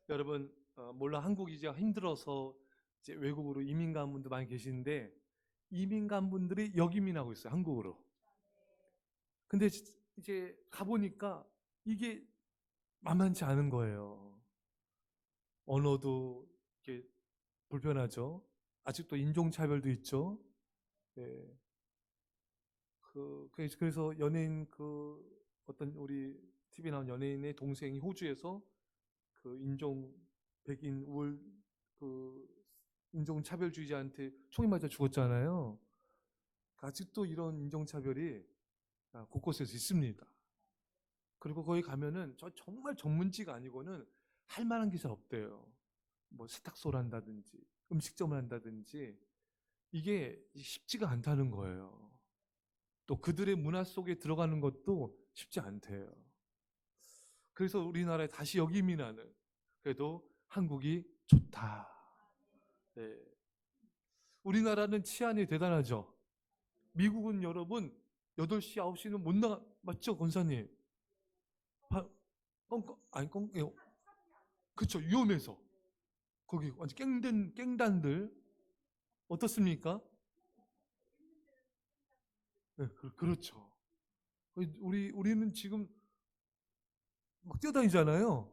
여러분, 물론 한국이 이제 힘들어서 이제 외국으로 이민 간 분도 많이 계시는데, 이민 간 분들이 역이민하고 있어요, 한국으로. 근데 이제 가보니까 이게 만만치 않은 거예요. 언어도 이렇게 불편하죠. 아직도 인종차별도 있죠. 예. 그래서 연예인 어떤 우리 TV 나온 연예인의 동생이 호주에서 백인 우월 그 인종차별주의자한테 총이 맞아 죽었잖아요. 아직도 이런 인종차별이 곳곳에서 있습니다. 그리고 거기 가면은 정말 전문지가 아니고는 할 만한 게 잘 없대요. 뭐 세탁소를 한다든지 음식점을 한다든지 이게 쉽지가 않다는 거예요. 또 그들의 문화 속에 들어가는 것도 쉽지 않대요. 그래서 우리나라에 다시 역이민하는 그래도 한국이 좋다. 네. 우리나라는 치안이 대단하죠. 미국은 여러분 8시, 9시는 못 나가 맞죠, 권사님? 아니 그쵸, 위험해서. 거기 완전 깽단들 어떻습니까? 네, 그렇죠. 우리는 지금 막 뛰어다니잖아요.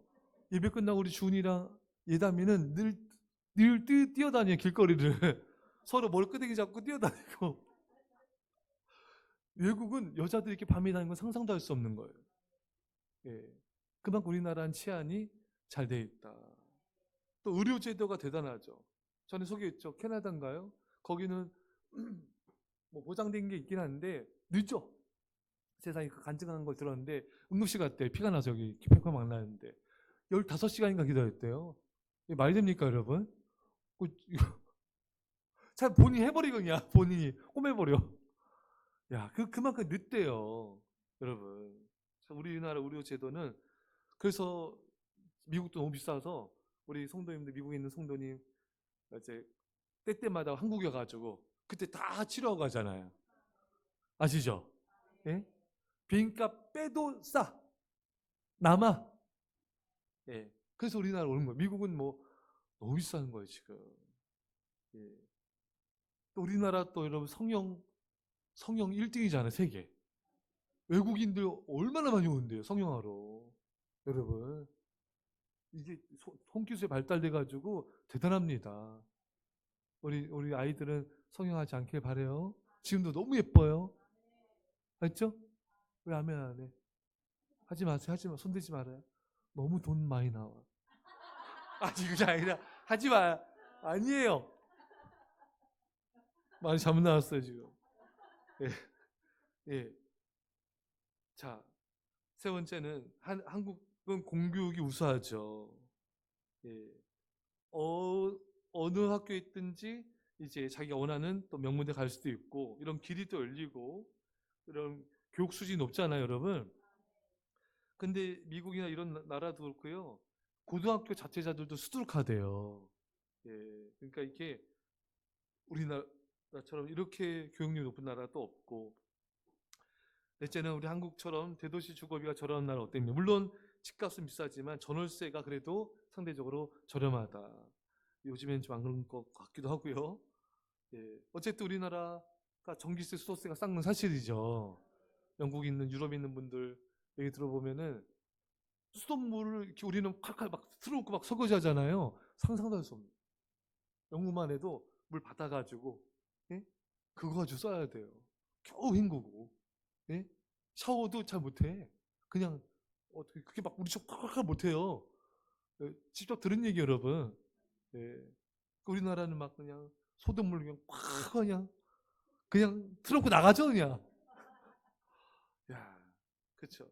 예배 끝나고 우리 준이랑 예담이는 늘 뛰어다녀요, 길거리를. 서로 머리끄댕이 잡고 뛰어다니고. 외국은 여자들이 이렇게 밤에 다니는 건 상상도 할 수 없는 거예요. 예. 그만큼 우리나라는 치안이 잘 돼 있다. 또 의료제도가 대단하죠. 전에 소개했죠. 캐나다인가요? 거기는 뭐 보장된 게 있긴 한데 늦어. 세상에 간증한 걸 들었는데 응급실 갔대. 피가 나서 여기 팽팽 막 나는데 15시간인가 기다렸대요. 이게 말이 됩니까, 여러분? 잘 본인이 해버리고 그냥 본인이 꿰매버려. 야, 그만큼 늦대요, 여러분. 우리나라 의료제도는 그래서 미국도 너무 비싸서 우리 성도님들 미국에 있는 성도님 이제 때때마다 한국에 가지고 그때 다 치료하고 가잖아요. 아시죠? 예? 비행값 빼도 싸. 남아. 예. 그래서 우리나라 오는 거예요. 미국은 뭐 너무 비싼 거예요, 지금. 예. 또 우리나라 또 여러분 성형 1등이잖아요, 세계. 외국인들 얼마나 많이 오는데요, 성형하러. 여러분. 이게 손기술이 발달돼 가지고 대단합니다. 우리 아이들은 성형하지 않길 바래요. 지금도 너무 예뻐요. 알죠? 왜 아멘 안 해? 하지 마세요. 하지 마. 손대지 말아요. 너무 돈 많이 나와. 아니 그게 아니라 하지 마. 아니에요. 많이 잘못 나왔어요 지금. 예. 예. 자, 세 번째는 한국은 공교육이 우수하죠. 예. 어느 학교에 있든지 이제 자기가 원하는 또 명문대 갈 수도 있고 이런 길이 또 열리고 이런 교육 수준이 높잖아요, 여러분. 근데 미국이나 이런 나라도 그렇고요. 고등학교 자퇴자들도 수두룩하대요. 예. 그러니까 이게 우리나라처럼 이렇게 교육률이 높은 나라가 또 없고 넷째는 우리 한국처럼 대도시 주거비가 저렴한 나라 어땠냐. 물론 집값은 비싸지만 전월세가 그래도 상대적으로 저렴하다. 요즘엔 좀 안 그런 것 같기도 하고요. 예. 어쨌든 우리나라가 전기세, 수도세가 싼 건 사실이죠. 영국에 있는 유럽에 있는 분들 얘기 들어보면은 수돗물을 이렇게 우리는 칼칼 막 틀어놓고 막 설거지 하잖아요. 상상도 할 수 없는. 영국만 해도 물 받아가지고, 예? 그거 가지고 써야 돼요. 겨우 헹구고, 예? 샤워도 잘 못해. 그냥, 어떻게, 그게 막 우리처럼 칼칼칼 못해요. 예, 직접 들은 얘기 여러분. 예. 우리나라는 막 그냥 소독물 그냥 꽉 그냥 틀어놓고 나가죠, 그냥. 야, 그쵸.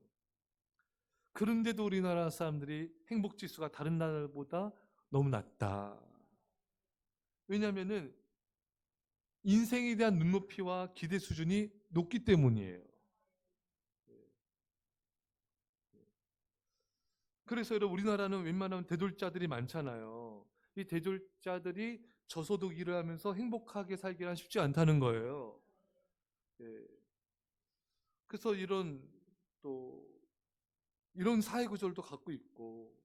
그런데도 우리나라 사람들이 행복 지수가 다른 나라보다 너무 낮다. 왜냐면은 인생에 대한 눈높이와 기대 수준이 높기 때문이에요. 그래서 여러분 우리나라는 웬만하면 대졸자들이 많잖아요. 이 대졸자들이 저소득 일을 하면서 행복하게 살기란 쉽지 않다는 거예요. 예. 그래서 또 이런 사회 구조를 또 갖고 있고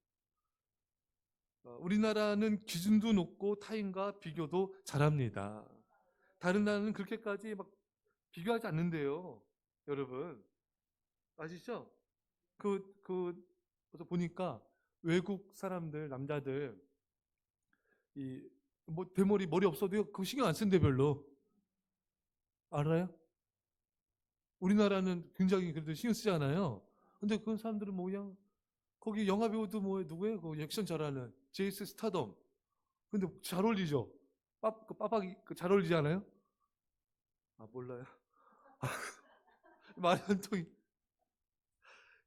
우리나라는 기준도 높고 타인과 비교도 잘합니다. 다른 나라는 그렇게까지 막 비교하지 않는데요. 여러분 아시죠? 그래서 보니까 외국 사람들 남자들 이 뭐 대머리 머리 없어도 그거 신경 안 쓴대 별로. 알아요? 우리나라는 굉장히 그래도 신경 쓰잖아요. 근데 그 사람들은 뭐 그냥 거기 영화 배우도 뭐 누구예요? 그 액션 잘하는 제이스 스타덤. 근데 잘 어울리죠? 빠박이 잘 어울리지 않아요? 아 몰라요. 말이 안 통이.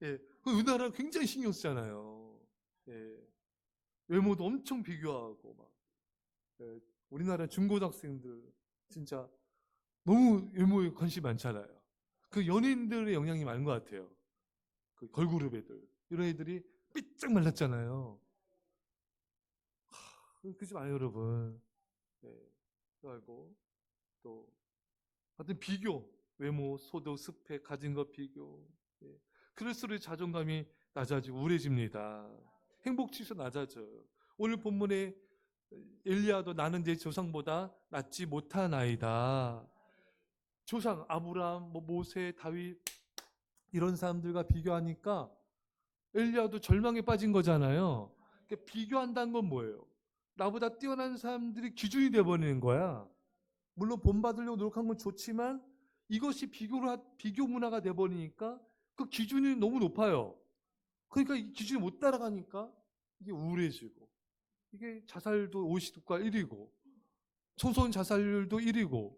예, 그 우리나라 굉장히 신경 쓰잖아요. 예, 외모도 엄청 비교하고 막. 예, 우리나라 중고등학생들 진짜 너무 외모에 관심이 많잖아요. 그 연예인들의 영향이 많은 것 같아요. 그 걸그룹 애들 이런 애들이 삐쩍 말랐잖아요. 그러지 마요 여러분. 예, 그리고 또 하여튼 비교, 외모, 소득, 스펙, 가진 것 비교. 예. 그럴수록 자존감이 낮아지고 우울해집니다. 행복 지수 낮아져요. 오늘 본문에 엘리야도 나는 내 조상보다 낫지 못한 아이다. 조상 아브라함, 뭐 모세, 다윗 이런 사람들과 비교하니까 엘리야도 절망에 빠진 거잖아요. 그러니까 비교한다는 건 뭐예요? 나보다 뛰어난 사람들이 기준이 돼버리는 거야. 물론 본받으려고 노력한 건 좋지만 이것이 비교 문화가 돼버리니까 그 기준이 너무 높아요. 그러니까 이 기준이 못 따라가니까 이게 우울해지고 이게 자살도 50국가 1위고 청소년 자살률도 1위고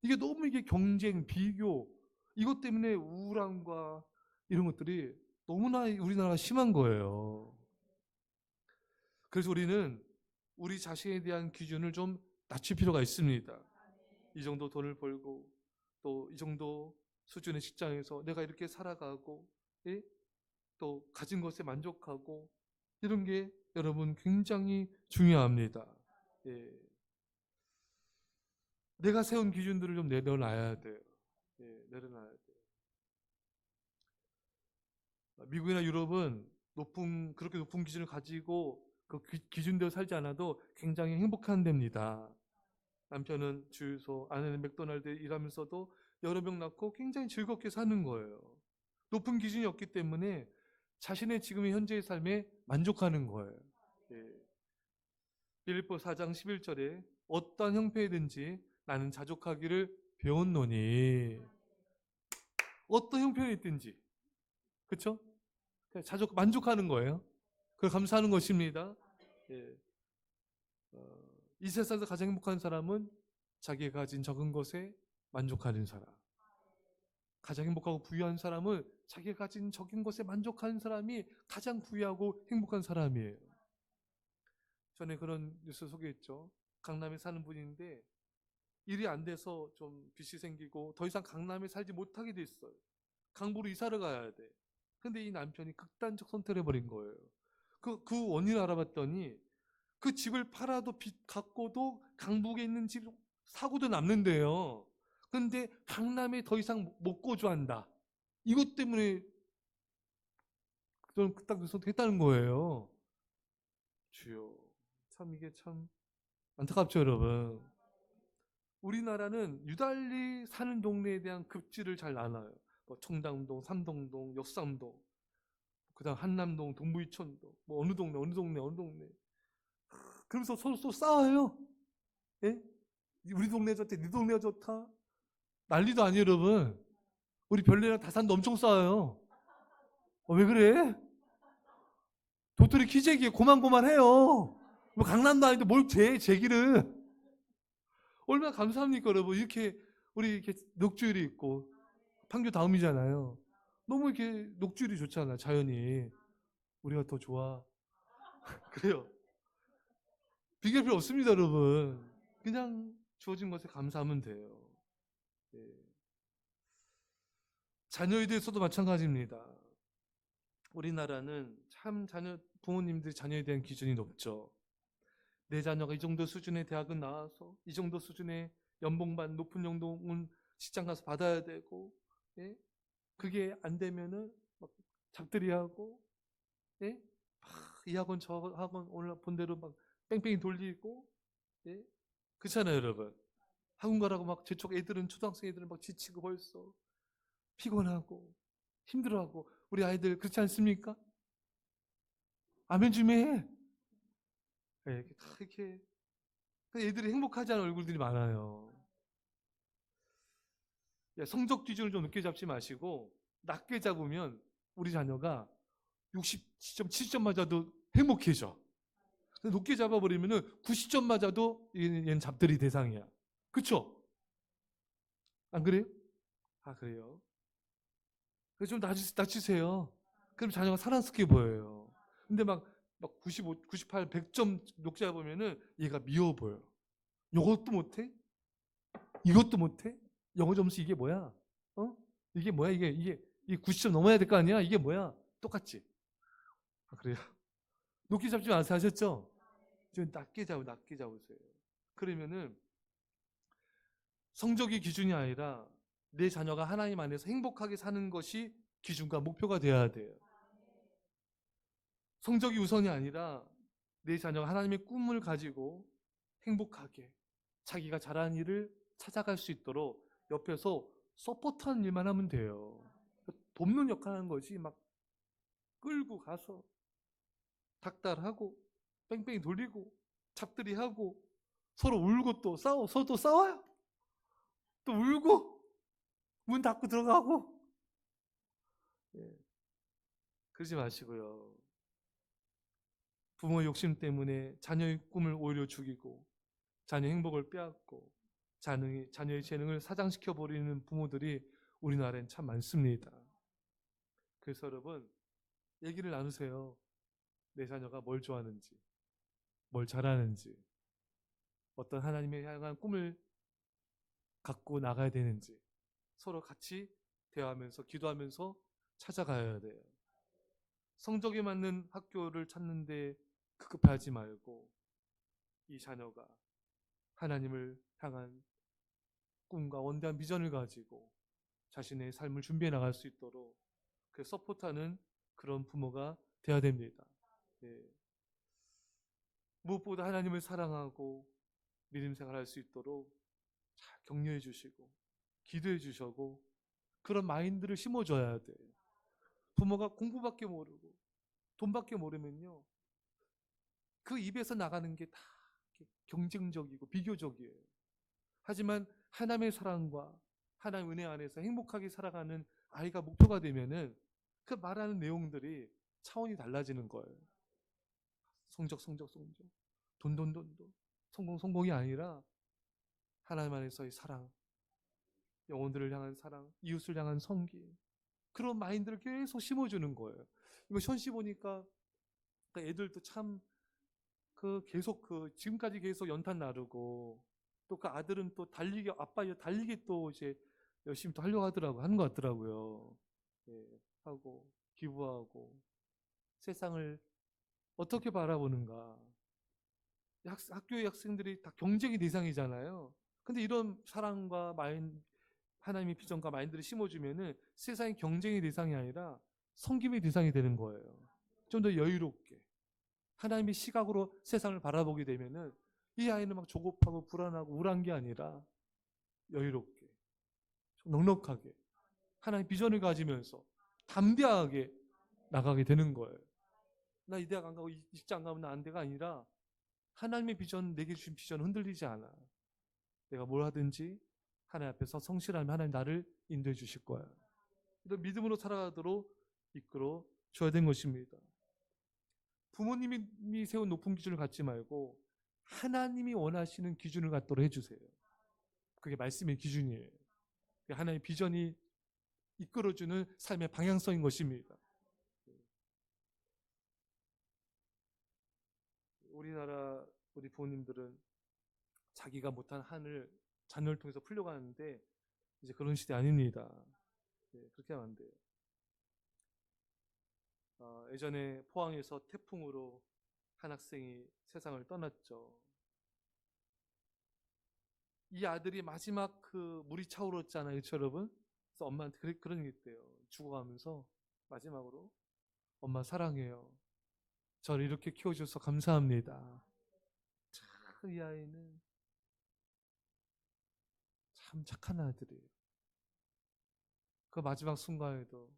이게 너무 이게 경쟁, 비교 이것 때문에 우울함과 이런 것들이 너무나 우리나라가 심한 거예요. 그래서 우리는 우리 자신에 대한 기준을 좀 낮출 필요가 있습니다. 이 정도 돈을 벌고 또 이 정도 수준의 직장에서 내가 이렇게 살아가고 예? 또 가진 것에 만족하고 이런 게 여러분 굉장히 중요합니다. 예. 내가 세운 기준들을 좀 내려놔야 돼요. 예, 내려놔야 돼요. 미국이나 유럽은 그렇게 높은 기준을 가지고 그 기준대로 살지 않아도 굉장히 행복한 데입니다. 남편은 주유소, 아내는 맥도날드 일하면서도 여러 명 낳고 굉장히 즐겁게 사는 거예요. 높은 기준이 없기 때문에 자신의 지금의 현재의 삶에 만족하는 거예요. 예. 빌립보 4장 11절에 어떤 형편이든지 나는 자족하기를 배웠노니 어떤 형편이든지 그렇죠? 만족하는 거예요. 그걸 감사하는 것입니다. 예. 이 세상에서 가장 행복한 사람은 자기가 가진 적은 것에 만족하는 사람. 가장 행복하고 부유한 사람은 자기가 가진 적은 것에 만족하는 사람이 가장 부유하고 행복한 사람이에요. 전에 그런 뉴스 소개했죠. 강남에 사는 분인데 일이 안 돼서 좀 빚이 생기고 더 이상 강남에 살지 못하게 됐어요. 강북으로 이사를 가야 돼. 근데 이 남편이 극단적 선택을 해버린 거예요. 그 원인을 알아봤더니 그 집을 팔아도 빚 갚고도 강북에 있는 집 사고도 남는데요. 근데 강남에 더 이상 못 거주한다. 이것 때문에 저는 그딱 선택했다는 거예요. 주요. 참 이게 참 안타깝죠, 여러분. 우리나라는 유달리 사는 동네에 대한 급지를 잘 나눠요. 뭐 청담동, 삼동동, 역삼동, 그다음 한남동, 동부이촌동, 뭐 어느 동네, 어느 동네, 어느 동네. 그러면서 서로 또 싸워요. 예? 우리 동네 좋다, 네 동네가 좋다. 난리도 아니에요, 여러분. 우리 별내랑 다산도 엄청 싸워요. 왜 그래? 도토리 키재기에 고만고만해요. 뭐 강남도 아닌데 뭘 제기를. 얼마나 감사합니까, 여러분. 이렇게 우리 이렇게 녹주율이 있고 판교 다음이잖아요. 너무 이렇게 녹주율이 좋잖아, 자연이. 우리가 더 좋아. 그래요. 비교할 필요 없습니다, 여러분. 그냥 주어진 것에 감사하면 돼요. 예. 자녀에 대해서도 마찬가지입니다. 우리나라는 참 부모님들이 자녀에 대한 기준이 높죠. 내 자녀가 이 정도 수준의 대학은 나와서 이 정도 수준의 연봉 높은 연봉은 직장 가서 받아야 되고, 예? 그게 안 되면은 막 잡들이하고, 예? 이 학원 저 학원 오늘 본 대로 막 뺑뺑이 돌리고, 예? 그렇잖아요, 여러분. 학원 가라고 막 저쪽 애들은 초등학생 애들은 막 지치고 벌써 피곤하고 힘들어하고 우리 아이들 그렇지 않습니까? 아멘 좀 해. 예, 다 이렇게 애들이 행복하지 않은 얼굴들이 많아요. 예, 성적 기준을 좀 높게 잡지 마시고 낮게 잡으면 우리 자녀가 60점, 70점 맞아도 행복해져. 높게 잡아버리면은 90점 맞아도 얘는 잡들이 대상이야. 그쵸? 안 그래요? 아, 그래요? 그래서 좀 낮추세요. 그럼 자녀가 사랑스럽게 보여요. 근데 막 95, 98, 100점 높게 잡으면은 얘가 미워 보여. 이것도 못해? 이것도 못해? 영어 점수 이게 뭐야? 어? 이게 뭐야? 이게 90점 넘어야 될 거 아니야? 이게 뭐야? 똑같지? 아, 그래요? 높게 잡지 마세요. 하셨죠? 좀 낮게 잡으세요. 그러면은 성적이 기준이 아니라 내 자녀가 하나님 안에서 행복하게 사는 것이 기준과 목표가 되어야 돼요. 성적이 우선이 아니라 내 자녀가 하나님의 꿈을 가지고 행복하게 자기가 잘하는 일을 찾아갈 수 있도록 옆에서 서포트하는 일만 하면 돼요. 돕는 역할 하는 거지 막 끌고 가서 닥달하고 뺑뺑이 돌리고 잡들이 하고 서로 울고 또 서로 또 싸워요. 또 울고 문 닫고 들어가고. 예, 그러지 마시고요. 부모의 욕심 때문에 자녀의 꿈을 오히려 죽이고 자녀 행복을 빼앗고 자녀의 재능을 사장시켜 버리는 부모들이 우리나라엔 참 많습니다. 그래서 여러분 얘기를 나누세요. 내 자녀가 뭘 좋아하는지, 뭘 잘하는지, 어떤 하나님의 향한 꿈을 갖고 나가야 되는지 서로 같이 대화하면서 기도하면서 찾아가야 돼요. 성적에 맞는 학교를 찾는데 급급하지 말고 이 자녀가 하나님을 향한 꿈과 원대한 비전을 가지고 자신의 삶을 준비해 나갈 수 있도록 그 서포트하는 그런 부모가 되어야 됩니다. 예. 무엇보다 하나님을 사랑하고 믿음 생활할 수 있도록 잘 격려해 주시고 기도해 주시고 그런 마인드를 심어줘야 돼요. 부모가 공부밖에 모르고 돈밖에 모르면요 그 입에서 나가는 게 다 경쟁적이고 비교적이에요. 하지만 하나님의 사랑과 하나님의 은혜 안에서 행복하게 살아가는 아이가 목표가 되면은 그 말하는 내용들이 차원이 달라지는 거예요. 성적 돈 성공이 아니라 하나님 안에서의 사랑, 영혼들을 향한 사랑, 이웃을 향한 섬기 그런 마인드를 계속 심어주는 거예요. 이거 현시 보니까 애들도 참 계속 지금까지 계속 연탄 나르고 또 그 아들은 또 달리기 아빠 달리기 또 이제 열심히 또 하려고 하는 것 같더라고요. 예, 하고 기부하고 세상을 어떻게 바라보는가. 학교의 학생들이 다 경쟁의 대상이잖아요. 근데 이런 사랑과 하나님의 비전과 마인드를 심어주면은 세상이 경쟁의 대상이 아니라 섬김의 대상이 되는 거예요. 좀 더 여유롭게. 하나님의 시각으로 세상을 바라보게 되면은 이 아이는 막 조급하고 불안하고 우울한 게 아니라 여유롭게, 넉넉하게 하나님의 비전을 가지면서 담대하게 나가게 되는 거예요. 나 이 대학 안 가고 이 직장 안 가면 나 안 돼가 아니라 하나님의 비전, 내게 주신 비전은 흔들리지 않아. 내가 뭘 하든지 하나님 앞에서 성실하면 하나님 나를 인도해 주실 거야. 이런 믿음으로 살아가도록 이끌어 줘야 되는 것입니다. 부모님이 세운 높은 기준을 갖지 말고 하나님이 원하시는 기준을 갖도록 해주세요. 그게 말씀의 기준이에요. 하나님의 비전이 이끌어주는 삶의 방향성인 것입니다. 우리나라 우리 부모님들은 자기가 못한 한을 자녀를 통해서 풀려고 하는데 이제 그런 시대 아닙니다. 네, 그렇게 하면 안 돼요. 예전에 포항에서 태풍으로 한 학생이 세상을 떠났죠. 이 아들이 마지막 물이 차오르잖아요, 그렇죠, 여러분? 그래서 엄마한테 그런 게 있대요. 죽어가면서 마지막으로 엄마 사랑해요. 저를 이렇게 키워주셔서 감사합니다. 참, 이 아이는 참 착한 아들이에요. 그 마지막 순간에도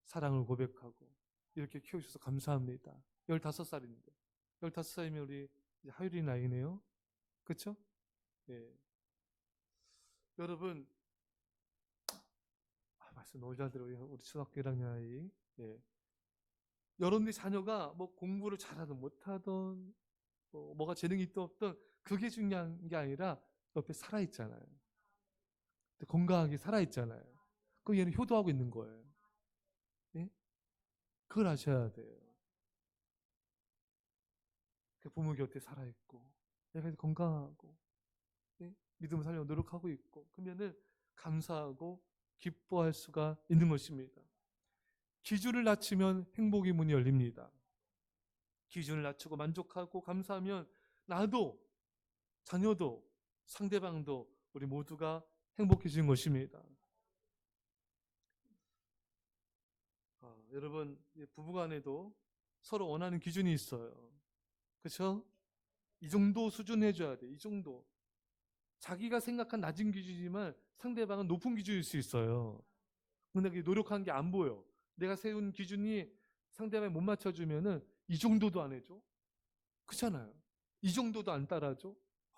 사랑을 고백하고 이렇게 키워주셔서 감사합니다. 15살인데. 15살이면 우리 이제 하율이 나이네요. 그쵸? 예. 여러분, 말씀 너무 잘 들어요. 우리 초등학교 1학년 아이. 예. 여러분의 자녀가 뭐 공부를 잘하든 못하든 뭐가 재능이 있든 없든 그게 중요한 게 아니라 옆에 살아있잖아요. 건강하게 살아있잖아요. 그럼 얘는 효도하고 있는 거예요. 예? 그걸 아셔야 돼요. 그 부모 곁에 살아있고 얘가 건강하고 예? 믿음을 살려고 노력하고 있고 그러면은 감사하고 기뻐할 수가 있는 것입니다. 기준을 낮추면 행복의 문이 열립니다. 기준을 낮추고 만족하고 감사하면 나도 자녀도 상대방도 우리 모두가 행복해지는 것입니다. 여러분 부부간에도 서로 원하는 기준이 있어요. 그렇죠? 이 정도 수준 해줘야 돼. 이 정도. 자기가 생각한 낮은 기준이지만 상대방은 높은 기준일 수 있어요. 근데 노력한 게 안 보여. 내가 세운 기준이 상대방이 못 맞춰주면은 이 정도도 안 해줘. 그렇잖아요. 이 정도도 안 따라줘.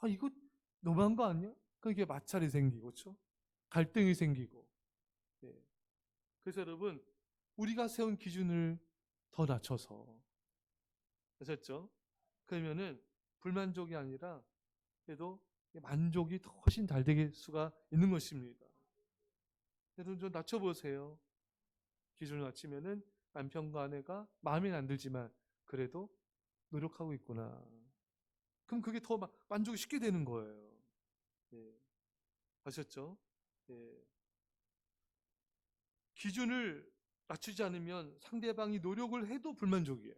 이거 너무한 거 아니야? 그게 마찰이 생기고, 그렇죠? 갈등이 생기고. 예. 그래서 여러분 우리가 세운 기준을 더 낮춰서 아셨죠? 그러면은 불만족이 아니라 그래도 만족이 훨씬 잘 될 수가 있는 것입니다. 여러분 좀 낮춰보세요. 기준을 낮추면은 남편과 아내가 마음에 안 들지만 그래도 노력하고 있구나. 그럼 그게 더 만족이 쉽게 되는 거예요. 예. 아셨죠? 예. 기준을 낮추지 않으면 상대방이 노력을 해도 불만족이에요.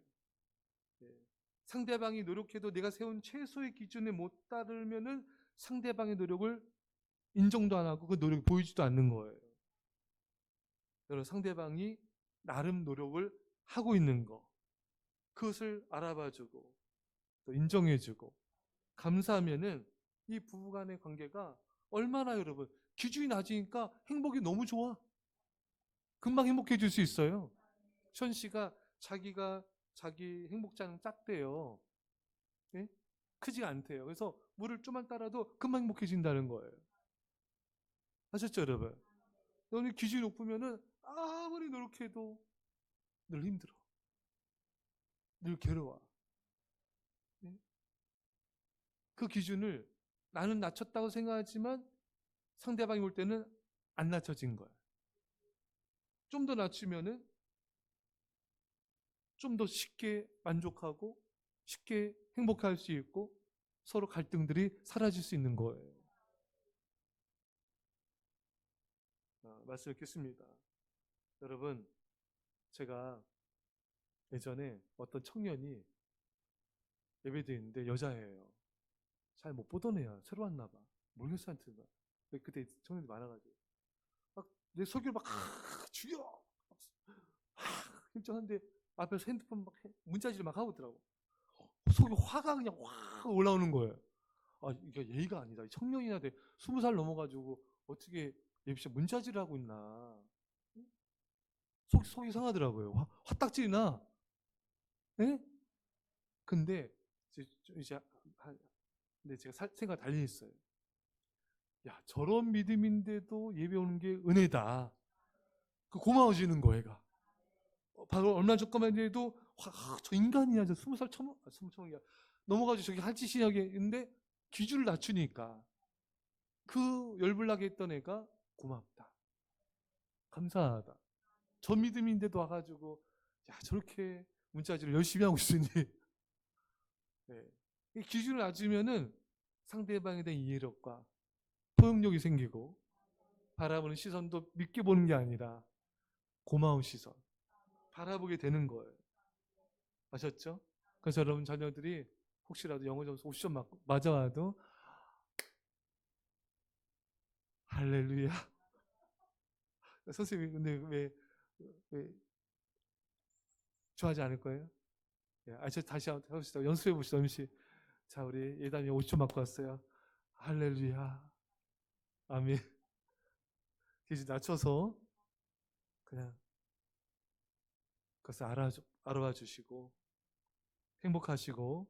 예. 상대방이 노력해도 내가 세운 최소의 기준에 못 따르면은 상대방의 노력을 인정도 안 하고 그 노력이 보이지도 않는 거예요. 여러분 상대방이 나름 노력을 하고 있는 거 그것을 알아봐주고 또 인정해주고 감사하면은 이 부부간의 관계가 얼마나 여러분 기준이 낮으니까 행복이 너무 좋아. 금방 행복해질 수 있어요. 션 씨가 자기가 자기 행복자는 작대요. 예? 크지가 않대요. 그래서 물을 좀만 따라도 금방 행복해진다는 거예요. 아셨죠, 여러분? 너는 기준이 높으면은 아무리 노력해도 늘 힘들어. 늘 괴로워. 예? 그 기준을 나는 낮췄다고 생각하지만 상대방이 볼 때는 안 낮춰진 거야. 좀 더 낮추면은 좀 더 쉽게 만족하고 쉽게 행복할 수 있고 서로 갈등들이 사라질 수 있는 거예요. 말씀 읽겠습니다. 여러분, 제가 예전에 어떤 청년이 예배드리는데 여자예요. 잘 못 보던 애야. 새로 왔나 봐. 모르겠어, 한테. 그때 청년들이 많아가지고. 내 소개를 죽여! 힘들었는데 앞에서 핸드폰 문자질 막 하고 있더라고. 속에 화가 그냥 확 올라오는 거예요. 이게 예의가 아니다. 청년이나 돼. 20살 넘어가지고 어떻게 예비씨 문자질을 하고 있나. 속이 상하더라고요. 화딱질이 나. 예? 근데 이제 근데 제가 생각 달리 했어요. 야, 저런 믿음인데도 예배 오는 게 은혜다. 고마워지는 거, 애가. 바로 얼마 전까만 해도 저 인간이야. 저 20살 스무 넘어가지고 저기 할 짓이 하겠는데 기준을 낮추니까 그 열불나게 했던 애가 고맙다. 감사하다. 저 믿음인데도 와가지고 야 저렇게 문자질을 열심히 하고 있으니 네. 기준을 낮추면은 상대방에 대한 이해력과 포용력이 생기고 바라보는 시선도 믿게 보는 게 아니라 고마운 시선 바라보게 되는 거예요. 아셨죠? 그래서 여러분 자녀들이 혹시라도 영어 점수 50점 맞아와도 할렐루야. 선생님 근데 왜 좋아하지 않을 거예요? 예, 저 다시 한번 해봅시다. 연습해 보시죠. MC. 자, 우리 예담이 5초 맞고 왔어요. 할렐루야. 아멘. 기준 낮춰서 그냥 그것을 알아봐 주시고 행복하시고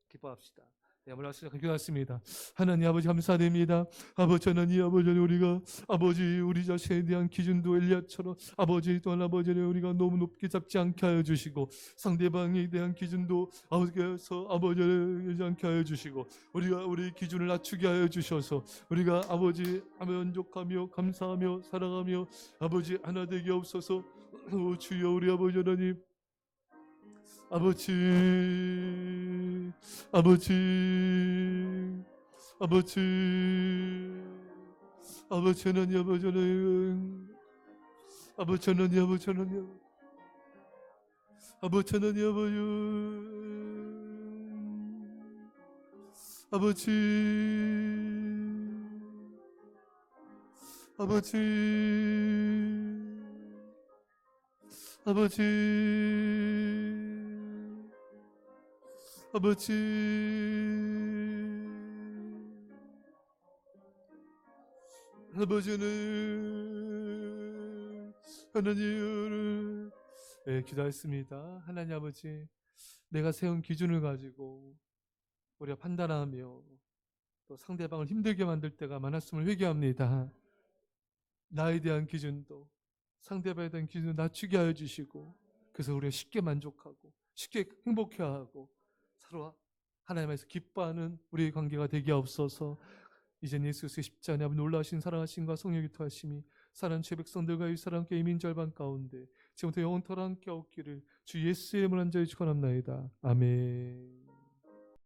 기뻐합시다. 네, 물러서 기도하십니다. 하나님 아버지 감사드립니다. 아버지 하나님 아버지 우리가 아버지 우리 자신에 대한 기준도 엘리야처럼 아버지 또한 아버지를 우리가 너무 높게 잡지 않게 하여 주시고 상대방에 대한 기준도 아버지께서 아버지를 열지 않게 하여 주시고 우리가 우리 기준을 낮추게 하여 주셔서 우리가 아버지 만족하며 감사하며 사랑하며 아버지 하나 되게 없어서 주여 우리 아버지 하나님 아버지 아버지 아버지 아버지 하나님 아버지 하나님 아버지 하나님 아버지 하나님 아버지 하나님 아버지 아버지 아버지 아버지 아버지는 하나님을 기도했습니다. 하나님 아버지 내가 세운 기준을 가지고 우리가 판단하며 또 상대방을 힘들게 만들 때가 많았음을 회개합니다. 나에 대한 기준도 상대방에 대한 기준을 낮추게 하여 주시고 그래서 우리가 쉽게 만족하고 쉽게 행복해하고 서로 하나님께서 기뻐하는 우리의 관계가 되게 없어서 이제 예수 그리스도의 십자가에 아버지 놀라신 사랑하심과 성령의 토하심이 사랑하는 죄 백성들과 이 사람 함께 이민 절반 가운데 지금부터 영원토록 함께 없기를 주 예수의 이름으로 간절히 축원합나이다. 아멘.